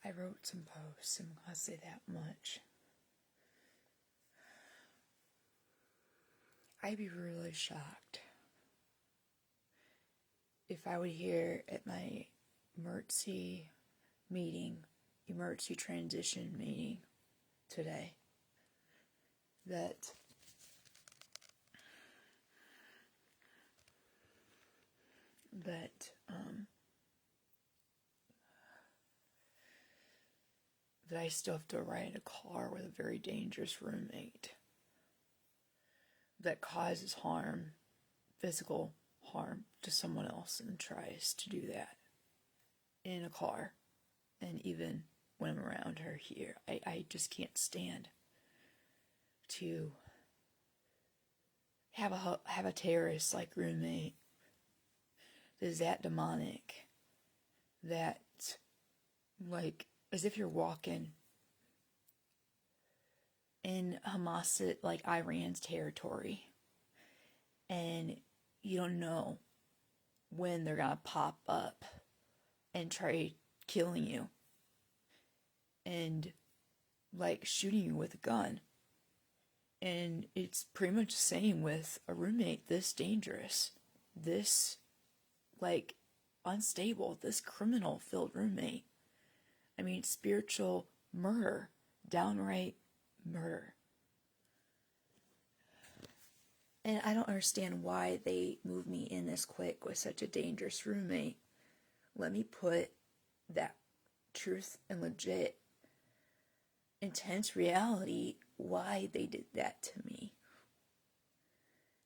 I wrote some posts, and I'll say that much. I'd be really shocked if I would hear at my emergency transition meeting today, that I still have to ride a car with a very dangerous roommate that causes harm, physical harm, to someone else and tries to do that in a car. And even when I'm around her here, I just can't stand to have a terrorist like roommate that is that demonic, that, like, as if you're walking in Hamas, like Iran's territory, and you don't know when they're gonna pop up and try killing you and like shooting you with a gun. And it's pretty much the same with a roommate this dangerous, this like unstable, this criminal filled roommate. I mean, spiritual murder, downright murder. And I don't understand why they move me in this quick with such a dangerous roommate. Let me put that truth and legit, intense reality why they did that to me.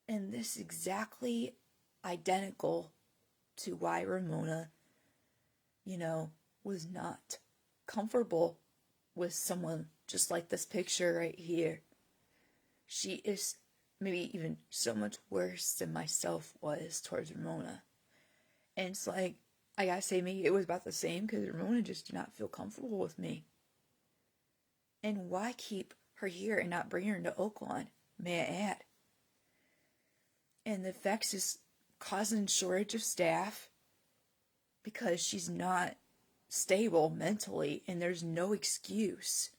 And this is exactly identical to why Ramona, was not comfortable with someone just like this picture right here. She is maybe even so much worse than myself was towards Ramona. And it's like, I gotta say, maybe it was about the same, because Ramona just did not feel comfortable with me. And why keep her here and not bring her into Oakland, may I add? And the effects is causing shortage of staff because she's not stable mentally, and there's no excuse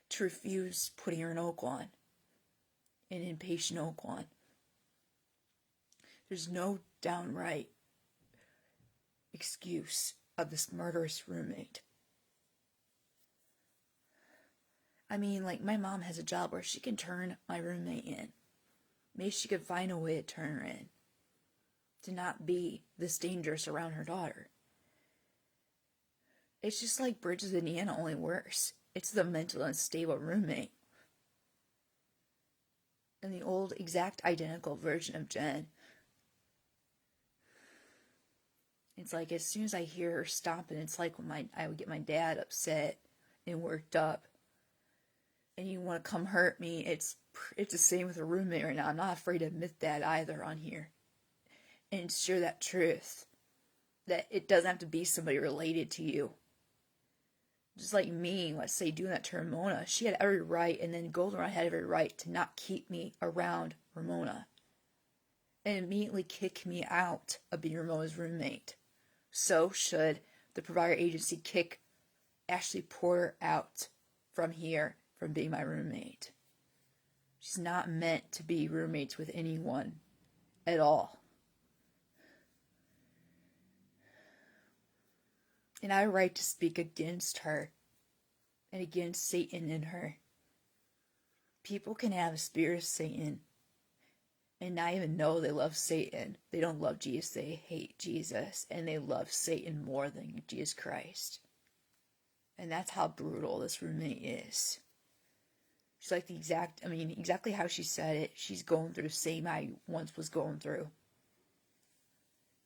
to refuse putting her in Oakland, in inpatient Oakland. There's no downright excuse of this murderous roommate. I mean, like, my mom has a job where she can turn my roommate in. Maybe she could find a way to turn her in, to not be this dangerous around her daughter. It's just like Bridges and Indiana, only worse. It's the mental unstable roommate. And the old, exact, identical version of Jen. It's like, as soon as I hear her stomping, it's like when I would get my dad upset and worked up, and you want to come hurt me. It's the same with a roommate right now. I'm not afraid to admit that either on here, and share that truth, that it doesn't have to be somebody related to you. Just like me, let's say, doing that to Ramona, she had every right, and then Goldenrod had every right to not keep me around Ramona and immediately kick me out of being Ramona's roommate. So should the provider agency kick Ashley Porter out from here, from being my roommate. She's not meant to be roommates with anyone at all. And I have a right to speak against her and against Satan in her. People can have a spirit of Satan and not even know they love Satan. They don't love Jesus, they hate Jesus, and they love Satan more than Jesus Christ. And that's how brutal this roommate is. She's like exactly how she said it. She's going through the same I once was going through.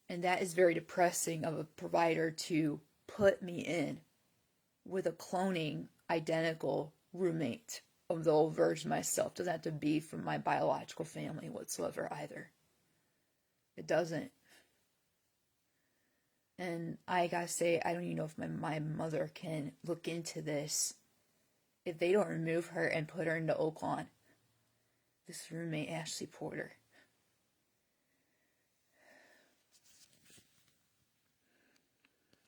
And that is very depressing of a provider to put me in with a cloning, identical roommate of the old version of myself. Doesn't have to be from my biological family whatsoever either. It doesn't. And I gotta say, I don't even know if my mother can look into this. If they don't remove her and put her into Oakland, this roommate, Ashley Porter.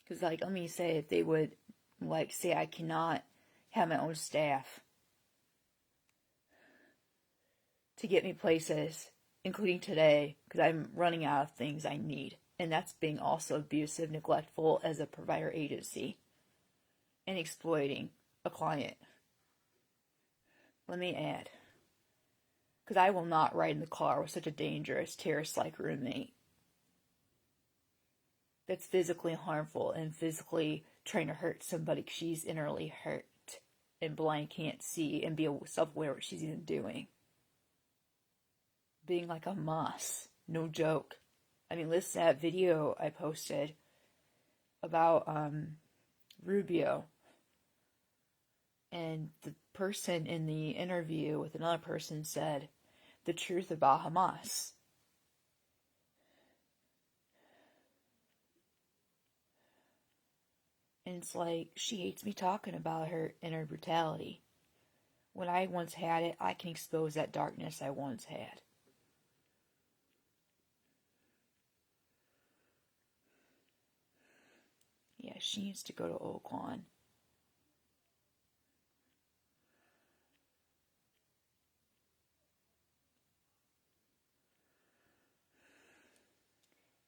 Because, like, let me say, if they would Like, say I cannot have my own staff to get me places, including today, because I'm running out of things I need. And that's being also abusive, neglectful as a provider agency and exploiting a client. Let me add, because I will not ride in the car with such a dangerous, terrorist-like roommate that's physically harmful and physically trying to hurt somebody because she's innerly hurt and blind, can't see, and be self-aware what she's even doing. Being like a moss, no joke. I mean, listen to that video I posted about Rubio. And the person in the interview with another person said the truth about Hamas. And it's like, she hates me talking about her inner brutality. When I once had it, I can expose that darkness I once had. Yeah, she needs to go to Oakland.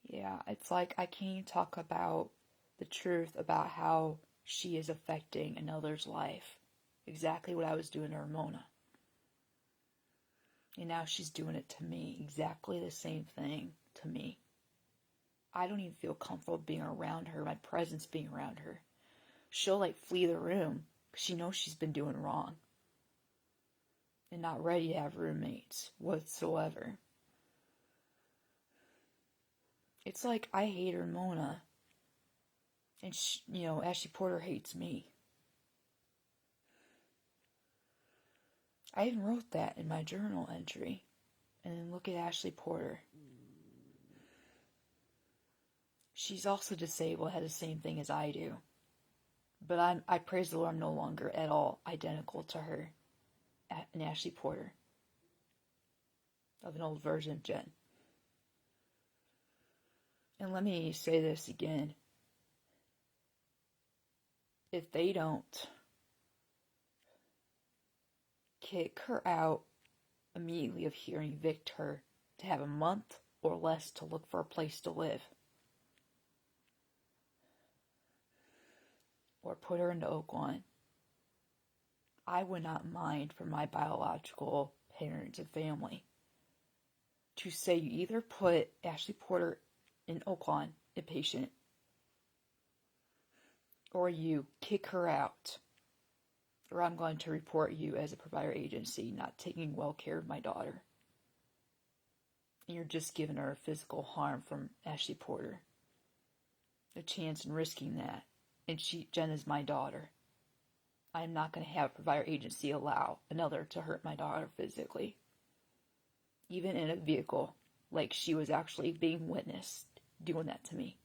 Yeah, it's like I can't even talk about the truth about how she is affecting another's life. Exactly what I was doing to Ramona. And now she's doing it to me. Exactly the same thing to me. I don't even feel comfortable being around her, my presence being around her. She'll like flee the room because she knows she's been doing wrong. And not ready to have roommates whatsoever. It's like I hate Ramona. And she, Ashley Porter hates me. I even wrote that in my journal entry. And then look at Ashley Porter. She's also disabled, had the same thing as I do. But I praise the Lord, I'm no longer at all identical to her and Ashley Porter. Of an old version of Jen. And let me say this again. If they don't kick her out immediately of here and evict her to have a month or less to look for a place to live, or put her into Oakland, I would not mind for my biological parents and family to say you either put Ashley Porter in Oakland, inpatient, or you kick her out, or I'm going to report you as a provider agency not taking well care of my daughter. And you're just giving her physical harm from Ashley Porter. A chance in risking that. And Jen is my daughter. I'm not going to have a provider agency allow another to hurt my daughter physically. Even in a vehicle, like she was actually being witnessed doing that to me.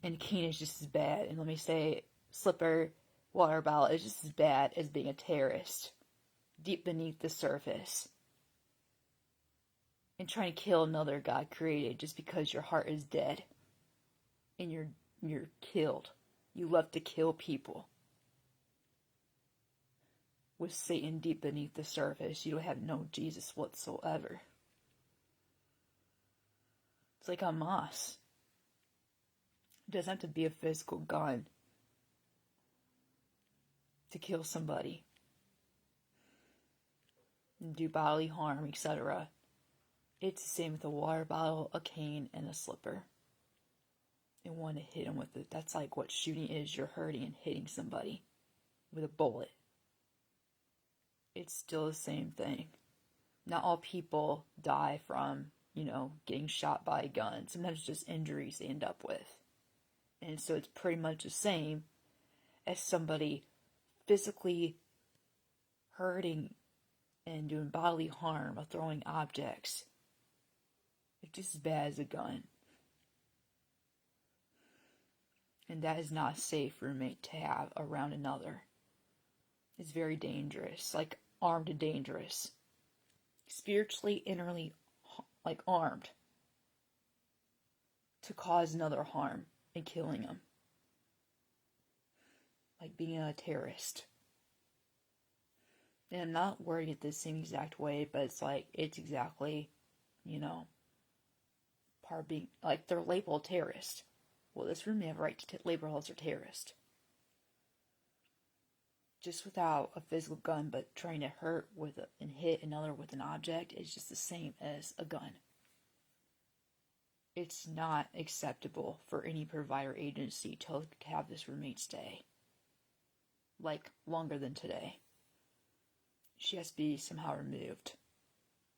And Keen is just as bad. And let me say, Slipper Waterball is just as bad as being a terrorist. Deep beneath the surface. And trying to kill another God created just because your heart is dead. And you're killed. You love to kill people. With Satan deep beneath the surface, you don't have no Jesus whatsoever. It's like a moss. It doesn't have to be a physical gun to kill somebody and do bodily harm, etc. It's the same with a water bottle, a cane, and a slipper. And want to hit them with it. That's like what shooting is. You're hurting and hitting somebody with a bullet. It's still the same thing. Not all people die from, getting shot by a gun. Sometimes it's just injuries they end up with. And so it's pretty much the same as somebody physically hurting and doing bodily harm or throwing objects. It's just as bad as a gun. And that is not a safe roommate to have around another. It's very dangerous, like armed and dangerous. Spiritually, innerly, like armed to cause another harm and killing them. like being a terrorist. And I'm not wording it the same exact way, but it's like, it's exactly, part of being, like, they're labeled terrorist. Well, this room may have a right to label us a terrorist. Just without a physical gun, but trying to hurt and hit another with an object is just the same as a gun. It's not acceptable for any provider agency to have this roommate stay, like, longer than today. She has to be somehow removed.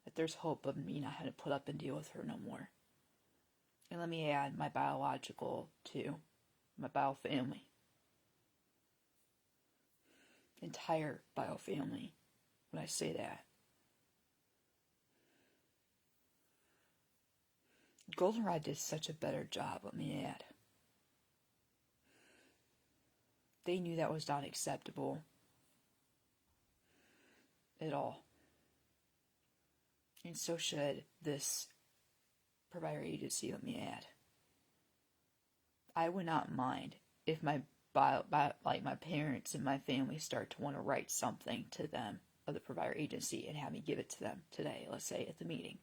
That there's hope of me not having to put up and deal with her no more. And let me add my biological too, my bio family. Entire bio family, when I say that. Goldenrod did such a better job, let me add. They knew that was not acceptable at all. And so should this provider agency, let me add. I would not mind if my my parents and my family start to want to write something to them of the provider agency and have me give it to them today, let's say at the meeting,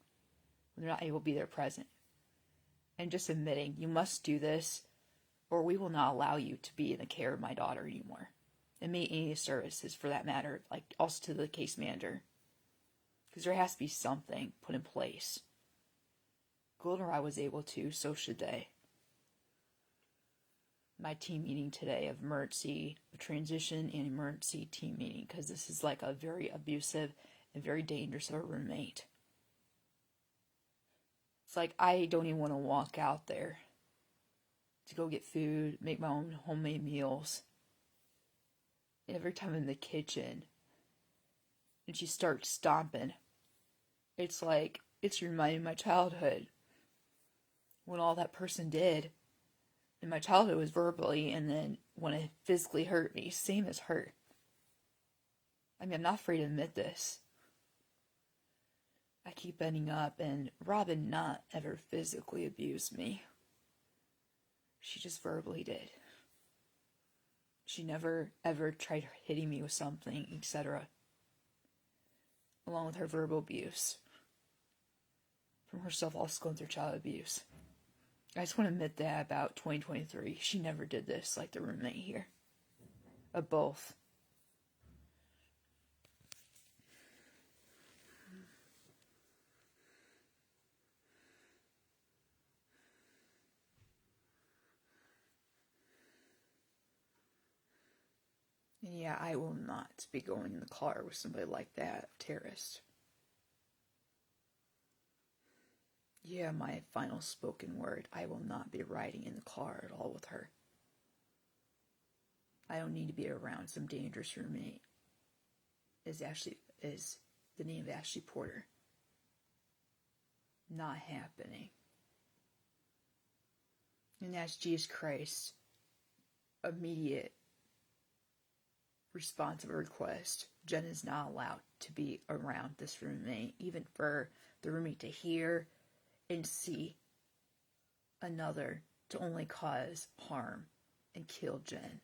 when they're not able to be there present. And just admitting, you must do this, or we will not allow you to be in the care of my daughter anymore. And me any services for that matter, like also to the case manager. Because there has to be something put in place. Goldenrod was able to, so should they. My team meeting today of emergency, transition and emergency team meeting, because this is like a very abusive and very dangerous of a roommate. It's like I don't even want to walk out there to go get food, make my own homemade meals. Every time I'm in the kitchen and she starts stomping, it's like it's reminding my childhood when all that person did in my childhood was verbally, and then when it physically hurt me, same as her. I mean, I'm not afraid to admit this. I keep ending up, and Robin not ever physically abused me. She just verbally did. She never ever tried hitting me with something, etc. Along with her verbal abuse. From herself also going through child abuse. I just want to admit that about 2023. She never did this like the roommate here. Of both. And yeah, I will not be going in the car with somebody like that, terrorist. Yeah, my final spoken word, I will not be riding in the car at all with her. I don't need to be around some dangerous roommate. Is the name of Ashley Porter. Not happening. And that's Jesus Christ. Immediate response of a request. Jen is not allowed to be around this roommate, even for the roommate to hear and see another to only cause harm and kill Jen.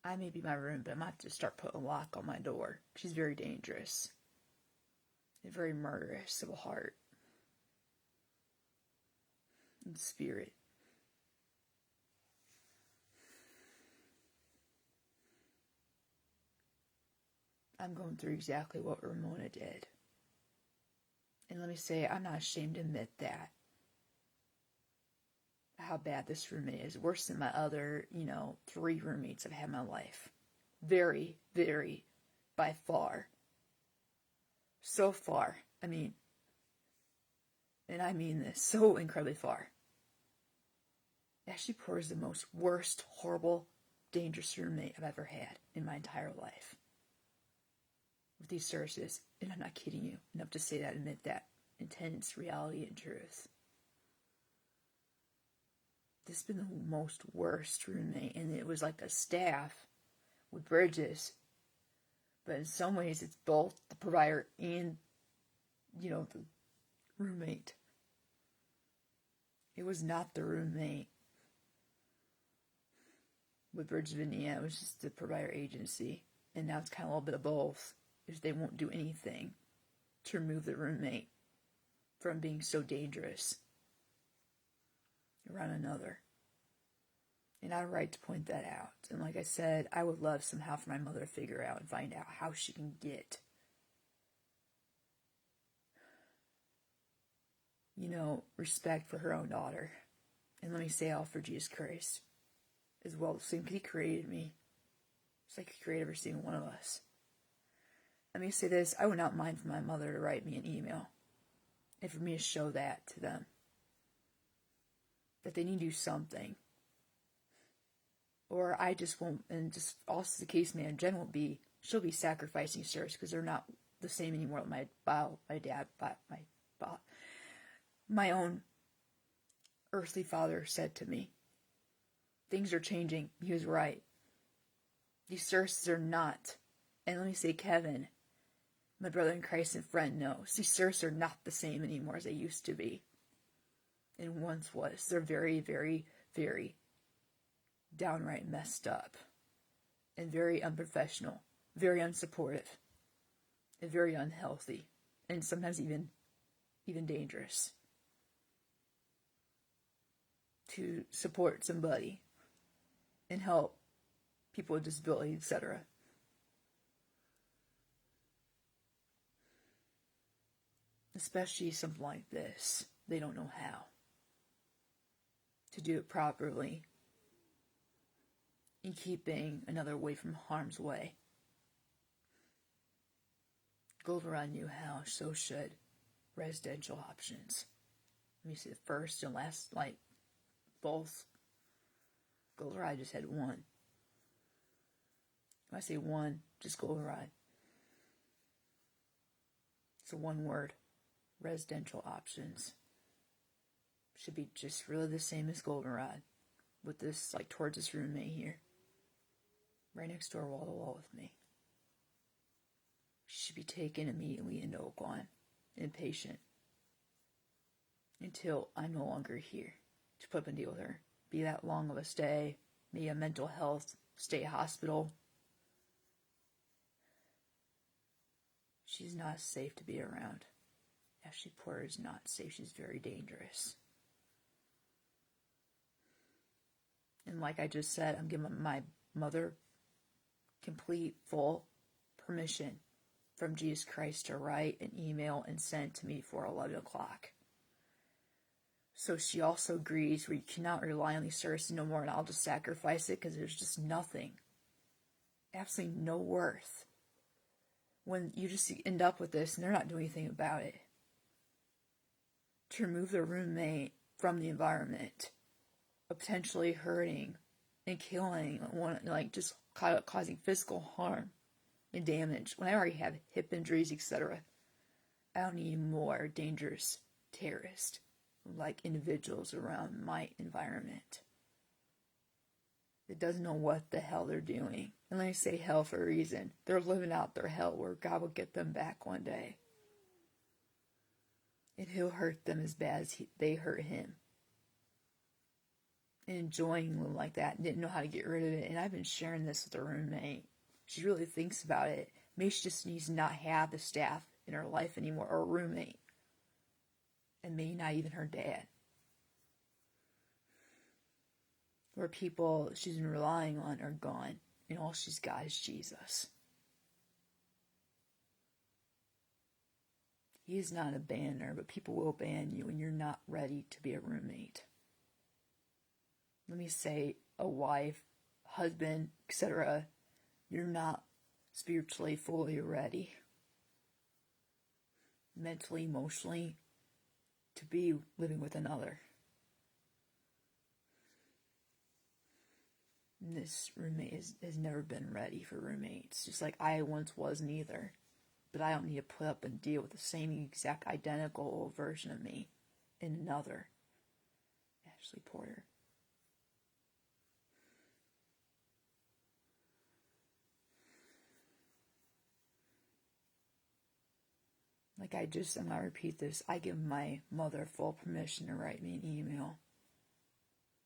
I may be in my room, but I'm about to start putting a lock on my door. She's very dangerous and very murderous of a heart and spirit. I'm going through exactly what Ramona did. And let me say, I'm not ashamed to admit that. How bad this roommate is. Worse than my other, 3 roommates I've had in my life. Very, very, by far. So far. I mean, and I mean this, so incredibly far. Ashley Porter is the most worst, horrible, dangerous roommate I've ever had in my entire life. With these services, and I'm not kidding you, enough to say that, admit that. Intense reality and truth. This has been the most worst roommate, and it was like a staff with bridges. But in some ways, it's both the provider and, the roommate. It was not the roommate with Bridge of Indiana. It was just the provider agency. And now it's kind of a little bit of both. Is they won't do anything to remove the roommate from being so dangerous around another. And I have a right to point that out. And like I said, I would love somehow for my mother to figure out and find out how she can get, respect for her own daughter. And let me say, all for Jesus Christ as well. The same He created me. It's like He created every single one of us. Let me say this, I would not mind for my mother to write me an email and for me to show that to them. That they need to do something. Or I just won't, and just also the case man, Jen won't be, she'll be sacrificing Sirs because they're not the same anymore. My own earthly father said to me, things are changing. He was right. These services are not, and let me say, Kevin, my brother in Christ and friend, knows these services are not the same anymore as they used to be. And once was. They're very, very, very downright messed up and very unprofessional, very unsupportive, and very unhealthy, and sometimes even dangerous to support somebody and help people with disability, etc. Especially something like this, they don't know how to do it properly in keeping another away from harm's way. Goldenrod knew how, so should residential options. Let me see, the first and last, both. Goldenrod just had one. When I say one, just Goldenrod. It's a one word. Residential options. Should be just really the same as Goldenrod. With this, towards this roommate here. Right next door, wall to wall with me. She should be taken immediately into Oakland. Inpatient. Until I'm no longer here to put up and deal with her. Be that long of a stay. Maybe a mental health stay hospital. She's not safe to be around. Ashley Porter is not safe. She's very dangerous. And like I just said, I'm giving my mother complete, full permission from Jesus Christ to write an email and send to me before 11 o'clock. So she also agrees where you cannot rely on these services no more, and I'll just sacrifice it because there's just nothing, absolutely no worth when you just end up with this and they're not doing anything about it. To remove the roommate from the environment, potentially hurting and killing, just causing physical harm and damage. When I already have hip injuries, etc., I don't need more dangerous terrorists individuals around my environment that doesn't know what the hell they're doing. And I say hell for a reason. They're living out their hell where God will get them back one day. And He'll hurt them as bad as they hurt Him. And enjoying them like that and didn't know how to get rid of it. And I've been sharing this with a roommate. She really thinks about it. Maybe she just needs to not have the staff in her life anymore, or a roommate. And maybe not even her dad. Where people she's been relying on are gone. And all she's got is Jesus. He is not a banner, but people will ban you when you're not ready to be a roommate. Let me say, a wife, husband, etc., you're not spiritually fully ready. Mentally, emotionally, to be living with another. And this roommate has never been ready for roommates, just like I once wasn't either. But I don't need to put up and deal with the same exact identical version of me in another. Ashley Porter. I'm going to repeat this. I give my mother full permission to write me an email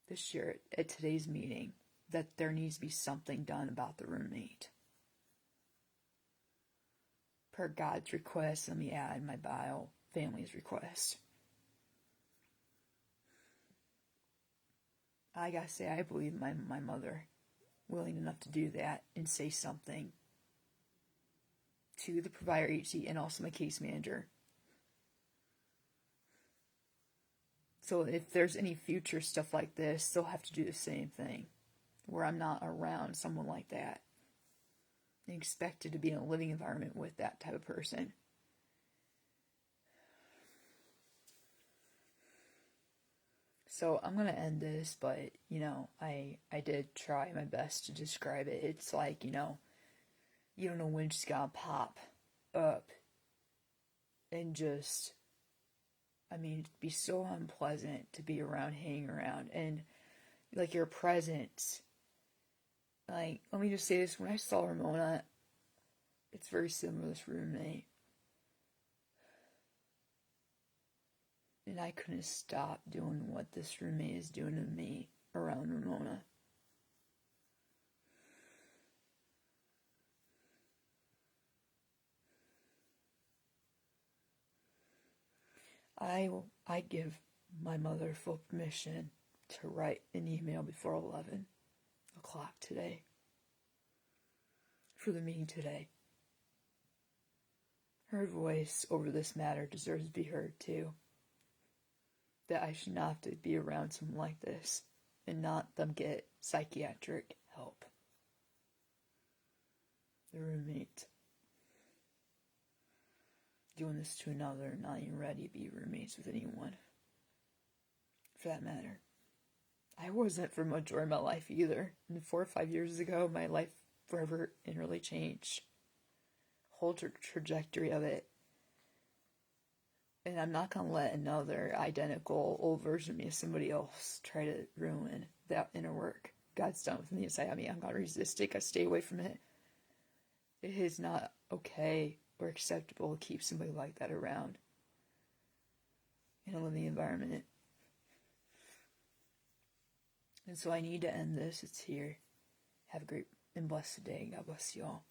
this year at today's meeting that there needs to be something done about the roommate. Per God's request, let me add in my bio, family's request. I gotta say, I believe my mother willing enough to do that and say something to the provider agency and also my case manager. So if there's any future stuff like this, they'll have to do the same thing, where I'm not around someone like that and expected to be in a living environment with that type of person. So I'm going to end this, but, I did try my best to describe it. It's like, you don't know when it's going to pop up and just, it'd be so unpleasant to be around, hanging around, and, like, your presence. Like, let me just say this, when I saw Ramona, it's very similar to this roommate. And I couldn't stop doing what this roommate is doing to me around Ramona. I give my mother full permission to write an email before 11 o'clock today for the meeting today. Her voice over this matter deserves to be heard too. That I should not have to be around someone like this and not them get psychiatric help. The roommate doing this to another, not even ready to be roommates with anyone, for that matter. I wasn't for much of my life either. And 4 or 5 years ago, my life forever and really changed. Whole trajectory of it. And I'm not going to let another identical old version of me of somebody else try to ruin that inner work God's done within the inside of me. I'm going to resist it. I stay away from it. It is not okay or acceptable to keep somebody like that around in a living environment. And so I need to end this. It's here. Have a great and blessed day. God bless you all.